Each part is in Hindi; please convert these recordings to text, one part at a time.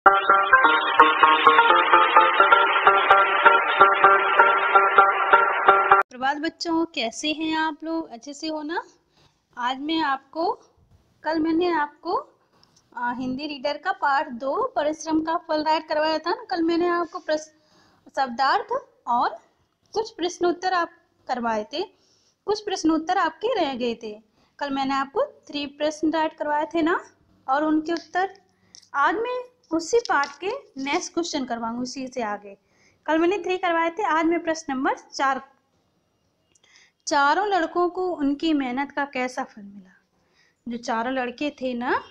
प्रभात बच्चों, कैसे हैं आप लोग? अच्छे से हो ना? आज मैं आपको कल मैंने आपको हिंदी रीडर का पार्ट 2 परिश्रम का फल राइट करवाया था ना। कल मैंने आपको शब्दार्थ और कुछ प्रश्नोत्तर आप करवाए थे। कुछ प्रश्नोत्तर आपके रह गए थे। कल मैंने आपको 3 प्रश्न राइट करवाए थे ना, और उनके उत्तर आज मैं उसी पार्ट के नेक्स्ट क्वेश्चन करवाऊंगी, उसी से आगे। कल मैंने 3 करवाए थे, आज मैं प्रश्न नंबर 4। चारों लड़कों को उनकी मेहनत का कैसा फल मिला? जो चारों लड़के थे ना,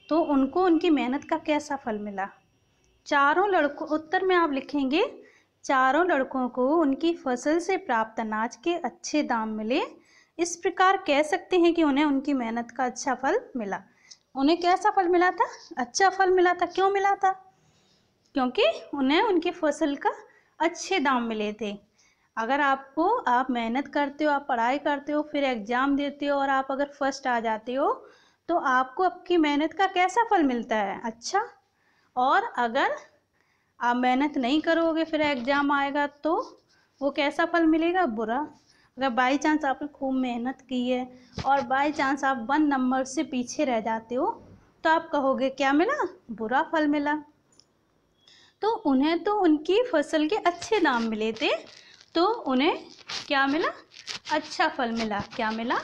तो उनको उनकी मेहनत का कैसा फल मिला? चारों लड़कों, उत्तर में आप लिखेंगे चारों लड़कों को उनकी फसल से प्राप्त अनाज के अच्छे दाम मिले। इस प्रकार कह सकते हैं कि उन्हें उनकी मेहनत का अच्छा फल मिला। उन्हें कैसा फल मिला था? अच्छा फल मिला था। क्यों मिला था? क्योंकि उन्हें उनकी फसल का अच्छे दाम मिले थे। अगर आप मेहनत करते हो, आप पढ़ाई करते हो, फिर एग्ज़ाम देते हो और आप अगर फर्स्ट आ जाते हो, तो आपको आपकी मेहनत का कैसा फल मिलता है? अच्छा। और अगर आप मेहनत नहीं करोगे, फिर एग्ज़ाम आएगा तो वो कैसा फल मिलेगा? बुरा। अगर बाई चांस आपने खूब मेहनत की है और बाई चांस आप 1 नंबर से पीछे रह जाते हो, तो आप कहोगे क्या मिला? बुरा फल मिला। तो उन्हें तो उनकी फसल के अच्छे दाम मिले थे, तो उन्हें क्या मिला? अच्छा फल मिला। क्या मिला?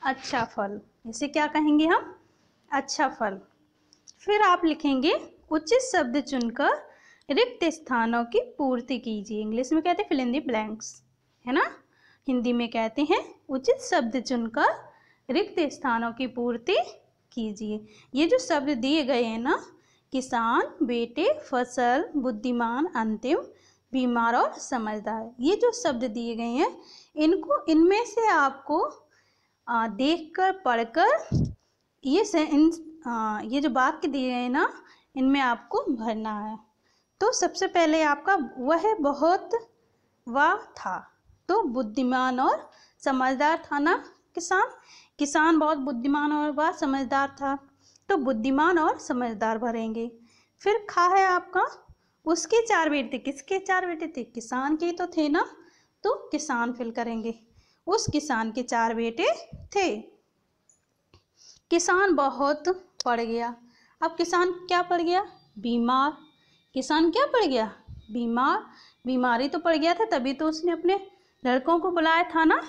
अच्छा फल। इसे क्या कहेंगे हम? अच्छा फल। फिर आप लिखेंगे उचित शब्द चुनकर रिक्त स्थानों की पूर्ति कीजिए। इंग्लिश में कहते हैं फिल इन द ब्लैंक्स, है ना? हिंदी में कहते हैं उचित शब्द चुनकर रिक्त स्थानों की पूर्ति कीजिए। ये जो शब्द दिए गए हैं ना, किसान, बेटे, फसल, बुद्धिमान, अंतिम, बीमार और समझदार, ये जो शब्द दिए गए हैं, इनको इनमें से आपको देखकर पढ़कर ये जो वाक्य दिए गए हैं ना, इनमें आपको भरना है। तो सबसे पहले आपका वह बहुत वाह था, तो बुद्धिमान और समझदार था ना किसान बहुत बुद्धिमान और वह समझदार था, तो बुद्धिमान और समझदार भरेंगे। फिर खा है आपका उसके 4 बेटे। किसके 4 बेटे थे? किसान के तो थे ना, तो किसान फिल करेंगे। उस किसान के 4 बेटे थे। किसान बहुत पड़ गया। अब किसान क्या पड़ गया? बीमार। किसान क्या पड़ गया? बीमार। बीमारी तो पड़ गया था, तभी तो उसने अपने लड़कों को बुलाया था ना।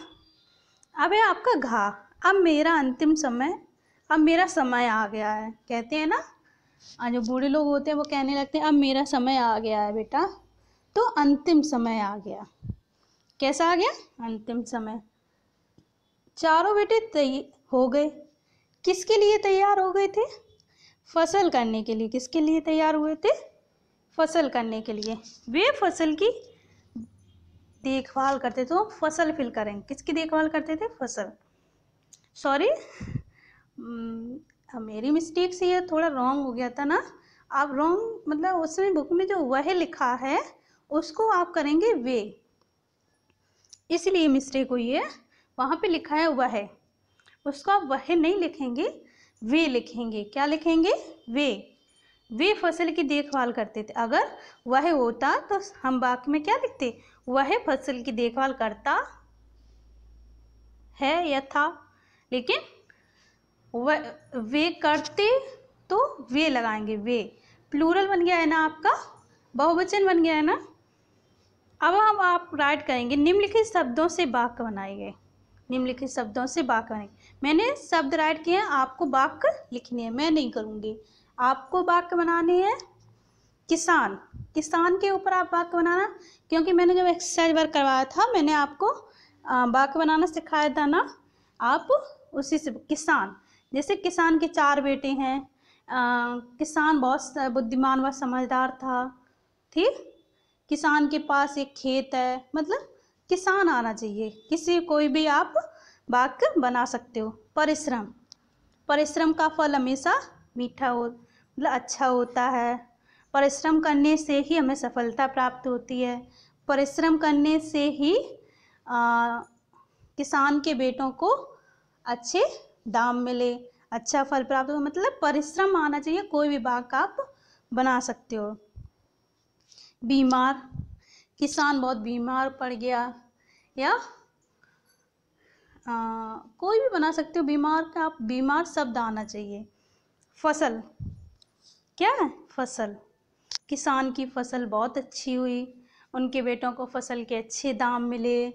अब है आपका घा। अब मेरा अंतिम समय, अब मेरा समय आ गया है, कहते हैं ना। जो बूढ़े लोग होते हैं वो कहने लगते हैं अब मेरा समय आ गया है बेटा, तो अंतिम समय आ गया। कैसा आ गया? अंतिम समय। चारों बेटे हो गए। किसके लिए तैयार हो गए थे? फसल करने के लिए। किसके लिए तैयार हुए थे? फसल करने के लिए। वे फसल की देखभाल करते थे। तो फसल फिल करेंगे। किसकी देखभाल करते थे? फसल। सॉरी, मेरी मिस्टेक से ये थोड़ा रॉन्ग हो गया था ना। आप रॉन्ग मतलब उसमें बुक में जो वह लिखा है उसको आप करेंगे वे, इसलिए मिस्टेक हुई है। वहाँ पे लिखा है वह, उसको आप वह नहीं लिखेंगे, वे लिखेंगे। क्या लिखेंगे? वे फसल की देखभाल करते थे। अगर वह होता तो हम वाक्य में क्या लिखते? वह फसल की देखभाल करता है या था, लेकिन वे करते तो वे लगाएंगे। वे प्लूरल बन गया है ना, आपका बहुवचन बन गया है ना। अब हम आप राइट करेंगे निम्नलिखित शब्दों से वाक्य बनाएंगे। निम्नलिखित शब्दों से वाक्य बनाएंगे। मैंने शब्द राइट किए हैं, आपको वाक्य लिखने हैं, मैं नहीं करूँगी। आपको वाक्य बनाने हैं किसान। किसान के ऊपर आप वाक्य बनाना, क्योंकि मैंने जब एक्सरसाइज वर्क करवाया था मैंने आपको वाक्य बनाना सिखाया था ना। आप उसी से किसान, जैसे किसान के 4 बेटे हैं, किसान बहुत बुद्धिमान व समझदार था। ठीक, किसान के पास एक खेत है, मतलब किसान आना चाहिए। किसी कोई भी आप वाक्य बना सकते हो। परिश्रम, परिश्रम का फल हमेशा मीठा हो मतलब अच्छा होता है। परिश्रम करने से ही हमें सफलता प्राप्त होती है। परिश्रम करने से ही किसान के बेटों को अच्छे दाम मिले, अच्छा फल प्राप्त हो। मतलब परिश्रम आना चाहिए। कोई भी वाक्य आप बना सकते हो। बीमार, किसान बहुत बीमार पड़ गया, या कोई भी बना सकते हो। बीमार का आप बीमार शब्द आना चाहिए। फसल, क्या है? फसल। किसान की फसल बहुत अच्छी हुई, उनके बेटों को फसल के अच्छे दाम मिले,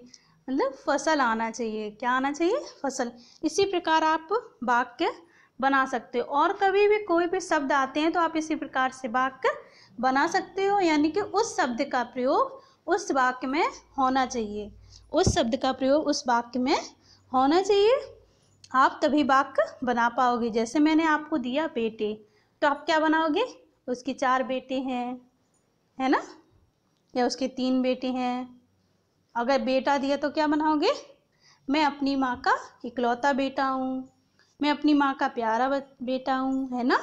मतलब फसल आना चाहिए। क्या आना चाहिए? फसल। इसी प्रकार आप वाक्य बना सकते हो। और कभी भी कोई भी शब्द आते हैं तो आप इसी प्रकार से वाक्य बना सकते हो, यानी कि उस शब्द का प्रयोग उस वाक्य में होना चाहिए, उस शब्द का प्रयोग उस वाक्य में होना चाहिए। आप तभी वाक्य बना पाओगे। जैसे मैंने आपको दिया बेटे, तो आप क्या बनाओगे? उसके 4 बेटे हैं, है ना, या उसके 3 बेटे हैं। अगर बेटा दिया तो क्या बनाओगे? मैं अपनी माँ का इकलौता बेटा हूँ, मैं अपनी माँ का प्यारा बेटा हूँ, है ना।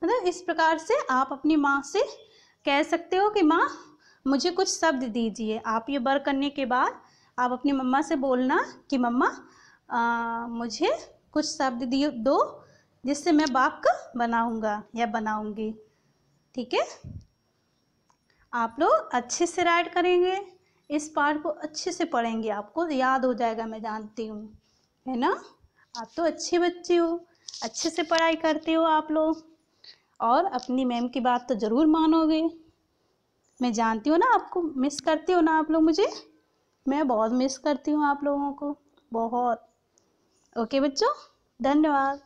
मतलब इस प्रकार से आप अपनी माँ से कह सकते हो कि माँ मुझे कुछ शब्द दीजिए। आप ये वर्क करने के बाद आप अपनी मम्मा से बोलना कि मम्मा मुझे कुछ शब्द दो जिससे मैं वाक्य बनाऊंगा या बनाऊंगी। ठीक है, आप लोग अच्छे से राइट करेंगे, इस पार्ट को अच्छे से पढ़ेंगे, आपको याद हो जाएगा, मैं जानती हूँ, है ना। आप तो अच्छे बच्चे हो, अच्छे से पढ़ाई करते हो आप लोग, और अपनी मैम की बात तो ज़रूर मानोगे। मैं जानती हूँ ना, आपको मिस करते हो ना आप लोग मुझे। मैं बहुत मिस करती हूँ आप लोगों को, बहुत। ओके बच्चों, धन्यवाद।